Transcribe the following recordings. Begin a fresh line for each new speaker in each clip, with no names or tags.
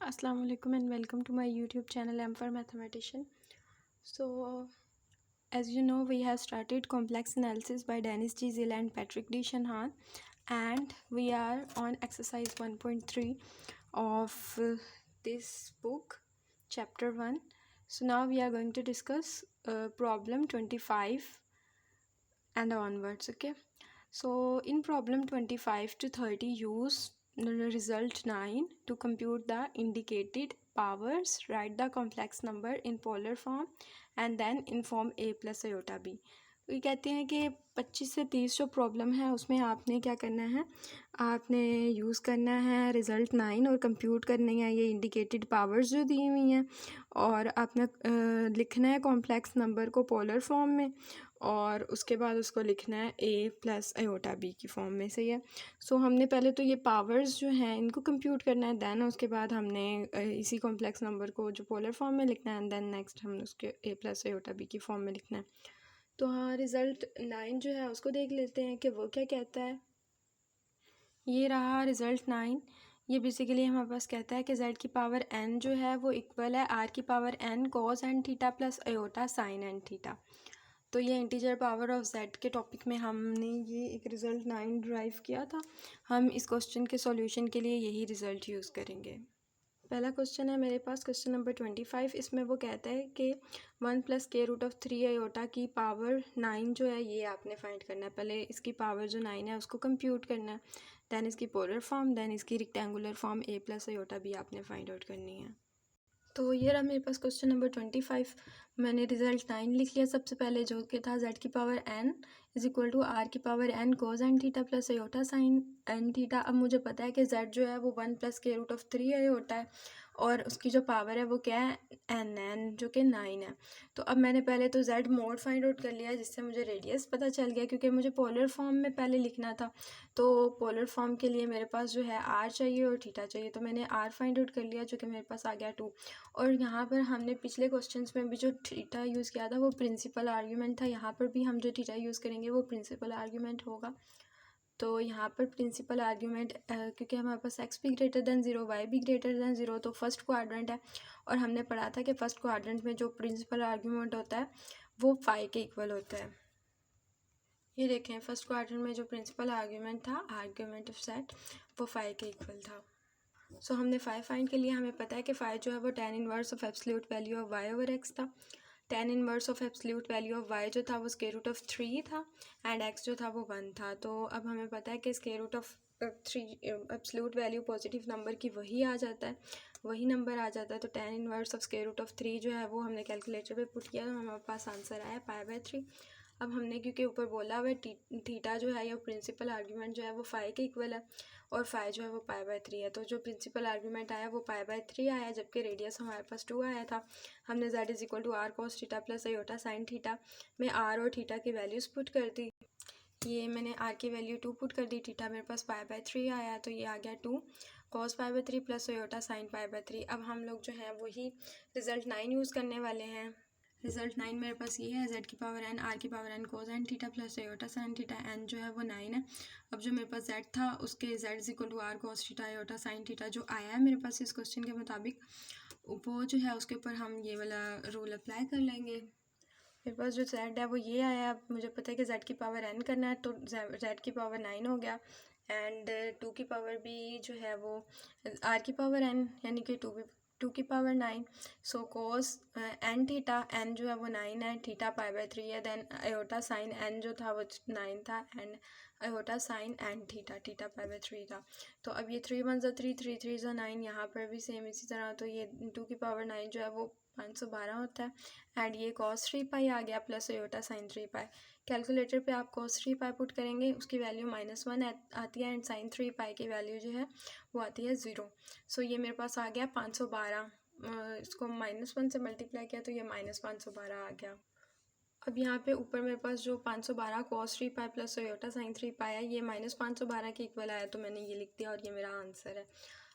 Assalamu alaikum and welcome to my YouTube channel M for Mathematician. So, as you know, we have started complex analysis by Dennis G. Zilla and Patrick D. Shanahan, and we are on exercise 1.3 of this book, chapter 1. So, now we are going to discuss problem 25 and onwards. Okay, so in problem 25 to 30, use result 9 to compute the indicated powers. Write the complex number in polar form and then inform a plus iota b. तो ये कहते हैं कि 25 से 30 जो problem है उसमें आपने क्या करना है, आपने यूज़ करना है रिज़ल्ट 9 और कंप्यूट करनी है ये इंडिकेटेड पावर्स जो दी हुई हैं, और आपने लिखना है कॉम्प्लेक्स नंबर को पोलर फॉर्म में और उसके बाद उसको लिखना है ए प्लस आयोटा बी की फॉर्म में। सही है। सो हमने पहले तो ये पावर्स जो हैं इनको कंप्यूट करना है, दैन उसके बाद हमने इसी कॉम्प्लेक्स नंबर को जो पोलर फॉर्म में लिखना है, एंड देन नेक्स्ट हमने उसके ए प्लस आयोटा बी की फॉर्म में लिखना है। तो हाँ, रिज़ल्ट 9 जो है उसको देख लेते हैं कि वो क्या कहता है। ये रहा रिज़ल्ट 9। ये बेसिकली हमारे पास कहता है कि z की पावर n जो है वो इक्वल है r की power n cos n theta plus iota sine n theta. तो ये इंटीजर पावर ऑफ z के टॉपिक में हमने ये एक रिज़ल्ट 9 ड्राइव किया था। हम इस क्वेश्चन के सॉल्यूशन के लिए यही रिज़ल्ट यूज़ करेंगे। पहला क्वेश्चन है मेरे पास, क्वेश्चन नंबर 25। इसमें वो कहता है कि 1 प्लस के रूट ऑफ 3 आयोटा की पावर 9 जो है ये आपने फाइंड करना है। पहले इसकी पावर जो 9 है उसको कंप्यूट करना है, दैन इसकी पोलर फॉर्म, दैन इसकी रेक्टेंगुलर फॉर्म ए प्लस आयोटा भी आपने फाइंड आउट करनी है। तो ये रहा मेरे पास क्वेश्चन नंबर 25। मैंने रिज़ल्ट 9 लिख लिया सबसे पहले, जो कि था z की power n is equal to r की power n cos n theta plus iota sine n theta. अब मुझे पता है कि z जो है वो 1 प्लस के रूट ऑफ 3 आयोटा है और उसकी जो पावर है वो क्या है, n जो कि 9 है। तो अब मैंने पहले तो z मोड फाइंड आउट कर लिया जिससे मुझे रेडियस पता चल गया, क्योंकि मुझे पोलर फॉर्म में पहले लिखना था। तो पोलर फॉर्म के लिए मेरे पास जो है r चाहिए और थीटा चाहिए, तो मैंने r फाइंड आउट कर लिया जो कि मेरे पास आ गया 2। और यहाँ पर हमने पिछले क्वेश्चंस में भी जो थीटा यूज़ किया था वो प्रिंसिपल आर्ग्यूमेंट था, यहाँ पर भी हम जो थीटा यूज़ करेंगे वो प्रिंसिपल आर्ग्यूमेंट होगा। तो यहाँ पर प्रिंसिपल आर्ग्यूमेंट क्योंकि हमारे पास x भी ग्रेटर दैन 0 y भी ग्रेटर दैन 0, तो फर्स्ट क्वाड्रेंट है और हमने पढ़ा था कि फर्स्ट क्वाड्रेंट में जो प्रिंसिपल आर्ग्यूमेंट होता है वो फाई के इक्वल होता है। ये देखें, फर्स्ट क्वाड्रेंट में जो प्रिंसिपल आर्ग्यूमेंट था, आर्ग्यूमेंट ऑफ सेट, वो फाई के इक्वल था। सो हमने फाई फाइंड के लिए हमें पता है कि फाई जो है वो tan inverse of absolute value of y over x था। tan inverse of absolute value of y जो था वो स्क्वायर रूट ऑफ 3 था एंड x जो था वो 1 था। तो अब हमें पता है कि square root of 3 absolute value positive number की वही आ जाता है, वही नंबर आ जाता है। तो tan inverse of square root of 3 जो है वो हमने कैलकुलेटर पे पुट किया तो हमारे पास आंसर आया π/3। अब हमने क्योंकि ऊपर बोला हुआ थीटा जो है या प्रिंसिपल आर्ग्यूमेंट जो है वो फाई के इक्वल है और फाई जो है वो π/3 है, तो जो प्रिंसिपल आर्ग्यूमेंट आया वो π/3 आया, जबकि रेडियस हमारे पास 2 आया था। हमने z is equal to r cos theta plus iota sine theta में r और थीटा की वैल्यूज़ पुट कर दी। ये मैंने r की वैल्यू 2 पुट कर दी, थीटा मेरे पास π/3 आया, तो ये आ गया 2 कॉस π/3 प्लस आयोटा साइन π/3। अब हम लोग जो है वही रिज़ल्ट 9 यूज़ करने वाले हैं। रिज़ल्ट 9 मेरे पास ये है, z की पावर n r की power n cos n theta plus iota sine theta, n जो है वो 9 है। अब जो मेरे पास z था उसके z is equal to r cos theta iota sine theta जो आया है मेरे पास इस क्वेश्चन के मुताबिक, वो जो है उसके ऊपर हम ये वाला रूल अप्लाई कर लेंगे। मेरे पास जो z है वो ये आया। अब मुझे पता है कि z की पावर n करना है, तो z की पावर 9 हो गया एंड 2 की पावर भी जो है वो r की पावर n यानी कि 2 की पावर 9। सो कोस n थीटा, n जो है वो 9 है, थीटा π/3 है, देन आयोटा साइन n जो था वो 9 था and iota sine n theta, theta π/3 था। तो अब ये 3 1 3 3 3 9, यहाँ पर भी सेम इसी तरह। तो ये 2 की पावर 9 जो है वो 512 होता है एंड ये cos 3 पाई आ गया प्लस आयोटा साइन 3 पाई। कैलकुलेटर पे आप cos 3 पाई पुट करेंगे, उसकी वैल्यू -1 आती है एंड साइन 3 पाई की वैल्यू जो है वो आती है 0। सो ये मेरे पास आ गया 512, इसको -1 से मल्टीप्लाई किया तो ये -512 आ गया। अब यहाँ पे ऊपर मेरे पास जो 512 cos 3 pi plus iota sign 3 पाई है ये -512 के इक्वल आया, तो मैंने ये लिख दिया और ये मेरा आंसर है।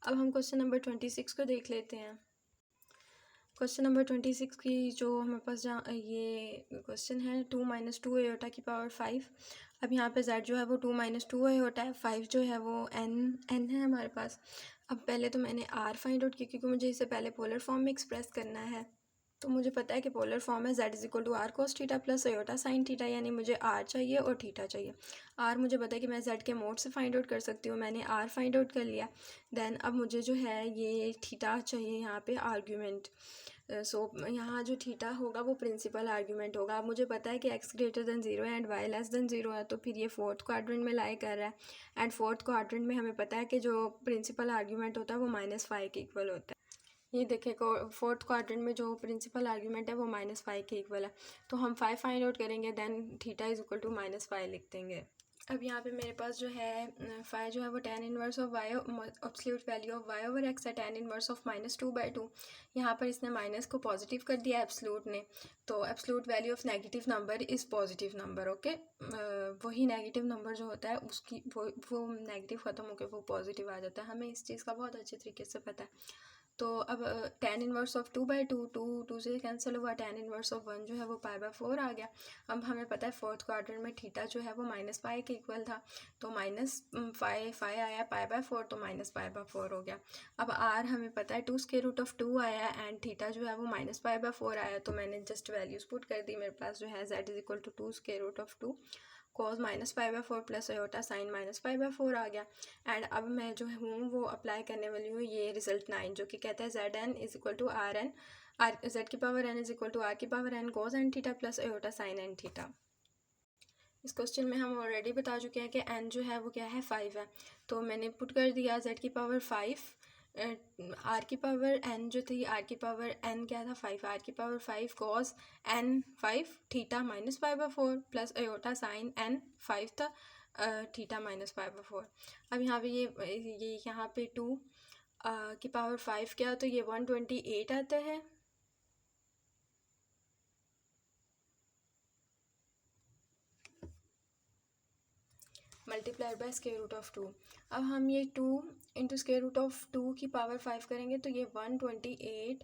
अब हम क्वेश्चन नंबर 26 को देख लेते हैं। क्वेश्चन नंबर 26 की जो हमारे पास जहाँ ये क्वेश्चन है 2 - 2 आयोटा की पावर 5। अब यहाँ पे z जो है वो 2 - 2 आयोटा है, 5 जो है वो n है हमारे पास। अब पहले तो मैंने आर फाइंड आउट किया क्योंकि मुझे इसे पहले पोलर फॉर्म में एक्सप्रेस करना है। तो मुझे पता है कि पोलर फॉर्म है z is equal to r cos theta plus iota sine theta, यानी मुझे आर चाहिए और थीटा चाहिए। आर मुझे पता है कि मैं जेड के मोड से फाइंड आउट कर सकती हूँ, मैंने आर फाइंड आउट कर लिया। देन अब मुझे जो है ये थीटा चाहिए यहाँ पे आर्ग्यूमेंट। सो यहाँ जो थीटा होगा वो प्रिंसिपल आर्ग्यूमेंट होगा। अब मुझे पता है कि x greater than zero and y less than zero है, तो फिर ये फोर्थ क्वाड्रेंट में लाई कर रहा है। एंड फोर्थ क्वाड्रेंट में हमें पता है कि जो प्रिंसिपल आर्ग्यूमेंट होता है वो -5 के इक्वल होता है। ये देखें फोर्थ क्वाड्रेंट में जो प्रिंसिपल आर्ग्यूमेंट है वो -5 के इक्वल है। तो हम 5 फाइंड आउट करेंगे, then theta is equal to -5 लिख देंगे। अब यहाँ पे मेरे पास जो है फाई जो है वो tan inverse of y absolute value of y over x है tan इनवर्स ऑफ -2/2। यहाँ पर इसने माइनस को पॉजिटिव कर दिया एब्सोल्यूट ने, तो absolute value of negative number is positive number. Okay, वही नेगेटिव नंबर जो होता है उसकी वो नेगेटिव ख़त्म होकर वो पॉजिटिव आ जाता है। हमें इस चीज़ का बहुत अच्छे तरीके से पता है। तो अब tan इनवर्स ऑफ 2/2, 2 से कैंसिल हुआ, tan इनवर्स ऑफ 1 जो है वो π/4 आ गया। अब हमें पता है फोर्थ क्वाड्रेंट में थीटा जो है वो -5 के इक्वल था, तो -5 आया π/4, तो -π/4 हो गया। अब r हमें पता है 2√2 आया एंड थीटा जो है वो -π/4 आया, तो मैंने जस्ट वैल्यूज पुट कर दी। मेरे पास जो है z is equal to 2√2 cos -π/4 plus iota sine -π/4 आ गया। एंड अब मैं जो हूँ वो अप्लाई करने वाली हूँ ये रिजल्ट 9, जो कि कहता है zn is equal to rn z की power n is equal to r की power n cos n theta plus iota sine n theta. इस क्वेश्चन में हम ऑलरेडी बता चुके हैं कि n जो है वो क्या है 5 है, तो मैंने पुट कर दिया z की पावर 5, आर की पावर n जो थी, आर की पावर n क्या था 5, आर की power 5 cos n 5 theta -π/4 plus iota sine n 5 था थीटा -π/4। अब यहाँ पे ये यहाँ पे 2 की पावर 5 क्या, तो ये 128 आता है। Multiply by square root of 2। अब हम ये 2 इंटू स्क्वायर रूट ऑफ 2 की पावर 5 करेंगे तो ये 128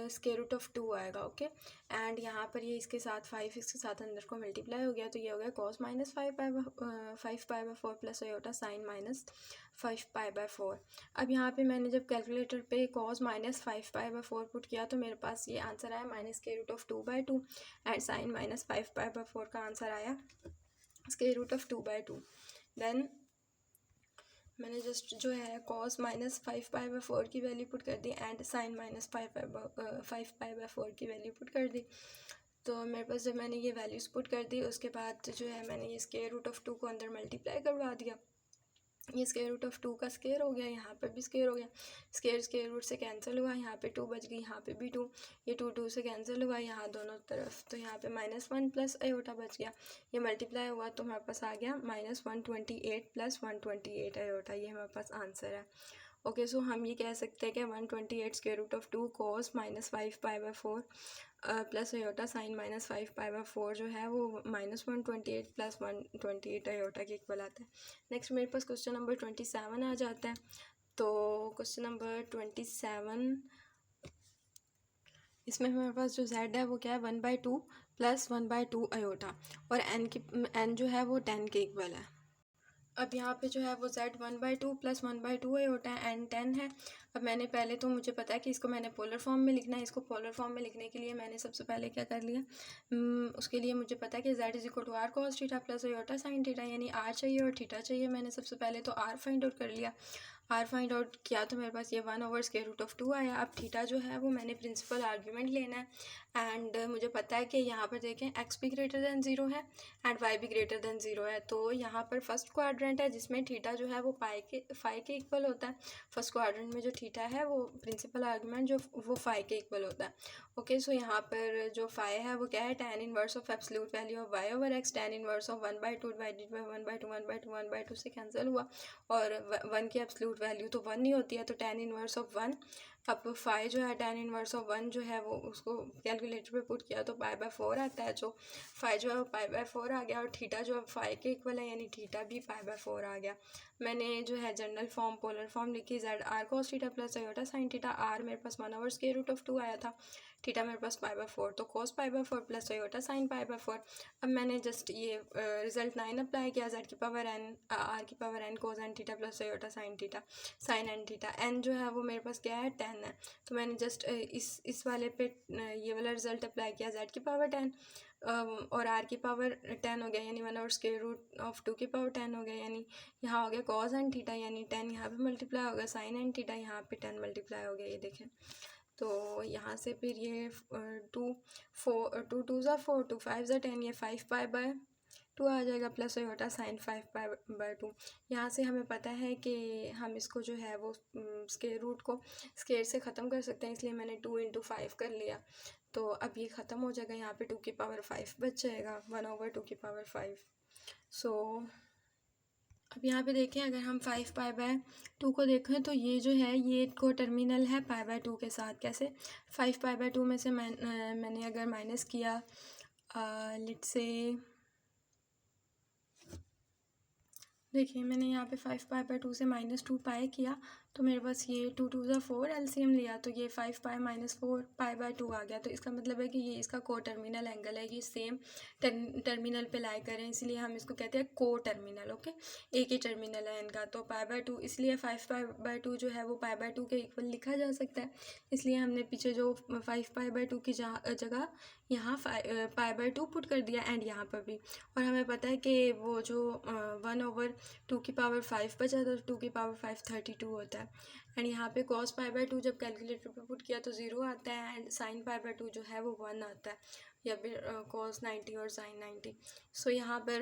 स्क्वायर रूट ऑफ 2 आएगा। ओके, एंड यहाँ पर ये इसके साथ 5 इसके साथ अंदर को मल्टीप्लाई हो गया, तो ये हो गया cos -5π/4 प्लस अयोटा साइन -5π/4। अब यहाँ पे मैंने जब कैलकुलेटर पे cos -5π/4 पुट किया तो मेरे पास ये आंसर आया -√2/2 एंड साइन -5π/4 का आंसर आया स्क्वायर रूट ऑफ 2/2। देन मैंने जस्ट जो है cos -5π/4 की वैल्यू पुट कर दी एंड साइन -5π/4 की वैल्यू पुट कर दी। तो मेरे पास जब मैंने ये वैल्यूज़ पुट कर दी उसके बाद जो है मैंने ये स्क्वायर रूट ऑफ 2 को अंदर मल्टीप्लाई करवा दिया। ये स्क्वायर रूट ऑफ 2 का स्क्वायर हो गया, यहाँ पर भी स्क्वायर हो गया, स्क्वायर रूट से कैंसिल हुआ, यहाँ पे 2 बच गई, यहाँ पे भी 2, ये 2 से कैंसिल हुआ यहाँ दोनों तरफ, तो यहाँ पे -1 प्लस अयोटा बच गया। ये मल्टीप्लाई हुआ तो हमारे पास आ गया -128 प्लस 128 अयोटा, ये हमारे पास आंसर है। ओके, सो हम ये कह सकते हैं कि 128 square root of 2 cos -5π/4 plus iota sine -5π/4 जो है वो -128 प्लस 128 अयोटा के इक्वल आता है। नेक्स्ट मेरे पास क्वेश्चन नंबर 27 आ जाता है। तो क्वेश्चन नंबर 27, इसमें हमारे पास जो z है वो क्या है 1/2 प्लस 1/2 अयोटा, और n जो है वो 10 के इक्वल है। अब यहाँ पे जो है वो z 1/2 प्लस 1/2 अयोटा है, n 10 है। अब मैंने पहले तो मुझे पता है कि इसको मैंने पोलर फॉर्म में लिखना है, इसको पोलर फॉर्म में लिखने के लिए मैंने सबसे पहले क्या कर लिया, उसके लिए मुझे पता है कि z is equal to r cos theta plus iota sine theta, यानी r चाहिए और थीटा चाहिए। मैंने सबसे पहले तो r फाइंड आउट कर लिया, r फाइंड आउट किया तो मेरे पास ये 1/√2 आया। अब थीटा जो है वो मैंने प्रिंसिपल आर्ग्यूमेंट लेना है, एंड मुझे पता है कि यहाँ पर देखें x भी ग्रेटर दैन 0 है एंड y भी ग्रेटर दैन 0 है, तो यहाँ पर फर्स्ट क्वाड्रेंट है जिसमें थीटा जो है वो 5 के इक्वल होता है। फर्स्ट क्वाड्रेंट में जो थीटा है वो प्रिंसिपल आर्ग्यूमेंट जो वो 5 के इक्वल होता है। ओके, सो यहाँ पर जो 5 है वो क्या है tan inverse of absolute value of y over x, tan inverse of 1/2 divided by 1/2 से कैंसिल हुआ, और 1 की एब्सोल्यूट वैल्यू तो 1 ही होती है, तो tan इनवर्स ऑफ 1 अब फाई जो है tan इनवर्स ऑफ 1 जो है वो उसको कैलकुलेटर पे पुट किया तो π/4 आता है। जो फाई जो है वो π/4 आ गया और थीटा जो है फाई के इक्वल है, यानी थीटा भी π/4 आ गया। मैंने जो है जनरल फॉर्म पोलर फॉर्म लिखी ZR cos theta plus iota sine theta. R मेरे पास 1/√2 आया था, थीटा मेरे पास π/4, तो cos π/4 प्लस आयोटा साइन π/4। अब मैंने जस्ट ये रिजल्ट 9 अप्लाई किया, Z की पावर n R की power n cos n theta plus iota sine theta sine n theta. n जो है वो मेरे पास क्या है 10 है, तो मैंने जस्ट इस वाले पे ये वाला रिजल्ट अप्लाई किया, Z की पावर 10 और R की पावर 10 हो गया, यानी 1/√2 की पावर 10 हो गया, यानी यहाँ हो गया cos n थीटा, यानी 10 यहाँ पे मल्टीप्लाई होगा, साइन n थीटा यहाँ पे 10 मल्टीप्लाई हो गया, ये देखें। तो यहाँ से फिर ये 2 2 5 10, ये 5π/2 आ जाएगा प्लस आयोटा साइन 5π/2। यहाँ से हमें पता है कि हम इसको जो है वो स्क्वायर रूट को स्क्वायर से ख़त्म कर सकते हैं, इसलिए मैंने 2 × 5 कर लिया। तो अब ये ख़त्म हो जाएगा, यहाँ पे 2 की पावर 5 बच जाएगा, 1/2 की पावर 5। सो अब यहाँ पे देखें, अगर हम 5π/2 को देखें तो ये जो है ये को टर्मिनल है π/2 के साथ। कैसे? 5π/2 में से मैंने अगर माइनस किया, लेट्स से देखिए मैंने यहाँ पे 5π/2 से -2π किया, तो मेरे पास ये 2 2 ज़ा 4 एलसीएम लिया, तो ये 5π - 4π/2 आ गया। तो इसका मतलब है कि ये इसका को टर्मिनल एंगल है, ये सेम टर्मिनल पे लाई करें, इसलिए हम इसको कहते हैं को टर्मिनल। ओके, एक ही टर्मिनल है इनका, तो π/2 इसलिए 5π/2 जो है वो π/2 के इक्वल लिखा जा सकता है, इसलिए हमने पीछे जो 5π/2 की जगह यहाँ π/2 पुट कर दिया, एंड यहाँ पर भी। और हमें पता है कि वो जो 1/2 की पावर 5 बचा था, 2 की पावर 5 32 होता है। एंड यहाँ पे cos π/2 जब कैलकुलेटर पे पुट किया तो 0 आता है, एंड sin π/2 जो है वो 1 आता है, या फिर cos 90 और sin 90। सो यहाँ पर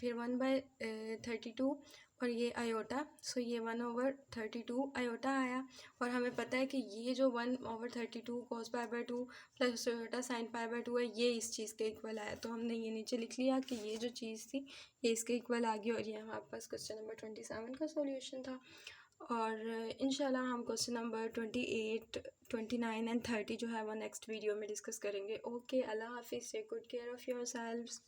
फिर 1/32 और ये आयोटा, सो ये 1/32 आयोटा आया। और हमें पता है कि ये जो 1/32 cos π/2 प्लस आयोटा sin π/2 है, ये इस चीज़ के इक्वल आया, तो हमने ये नीचे लिख लिया कि ये जो चीज़ थी ये इसके इक्वल आ गई। और ये हमारे पास क्वेश्चन नंबर 27 का सॉल्यूशन था। और इंशाल्लाह हम क्वेश्चन नंबर 28, 29 एंड 30 जो है वो नेक्स्ट वीडियो में डिस्कस करेंगे। ओके, अल्लाह हाफिज़, take good care of your selves.